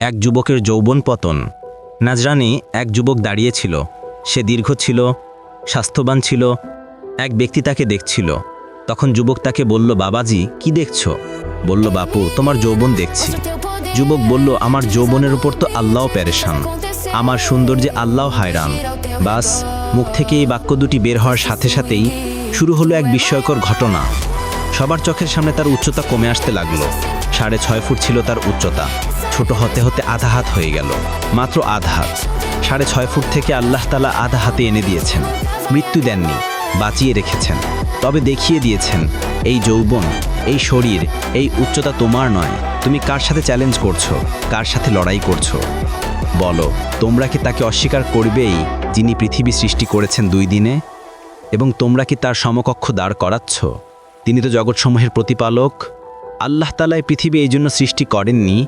এক যুবকের যৌবন পতন। নাজরানে এক যুবক দাঁড়িয়েছিল। সে দীর্ঘ ছিল, স্বাস্থ্যবান ছিল। এক ব্যক্তি তাকে দেখছিল। তখন যুবক তাকে বলল, বাবাজি, কি দেখছো? বলল, বাপু, তোমার যৌবন দেখছি। যুবক বলল, আমার যৌবনের উপর তো আল্লাহ পেরেশান, আমার সৌন্দর্যে আল্লাহ হায়রান। বাস, মুখ থেকে এই বাক্য দুটি বের হওয়ার সাথে সাথেই শুরু হলো এক বিস্ময়কর ঘটনা। সবার চোখের সামনে তার উচ্চতা কমে আসতে লাগলো। 6.5 ফুট ছিল তার উচ্চতা, ছোট হতে হতে আধা হাত হয়ে গেল। মাত্র আধা হাত। 6.5 ফুট থেকে আল্লাহ তাআলা আধা হাতে এনে দিয়েছেন। মৃত্যু দেননি, বাঁচিয়ে রেখেছেন। তবে দেখিয়ে দিয়েছেন, এই যৌবন, এই শরীর, এই উচ্চতা তোমার নয়। তুমি কার সাথে চ্যালেঞ্জ করছো, কার সাথে লড়াই করছো? বলো, তোমরা কি তাকে অস্বীকার করবেই যিনি পৃথিবী সৃষ্টি করেছেন 2 দিনে? এবং তোমরা কি তার সমকক্ষ দাঁড় করাচ্ছ? তিনি তো জগৎসমূহের প্রতিপালক। আল্লাহ তাআলা এই পৃথিবী এই জন্য সৃষ্টি করেননি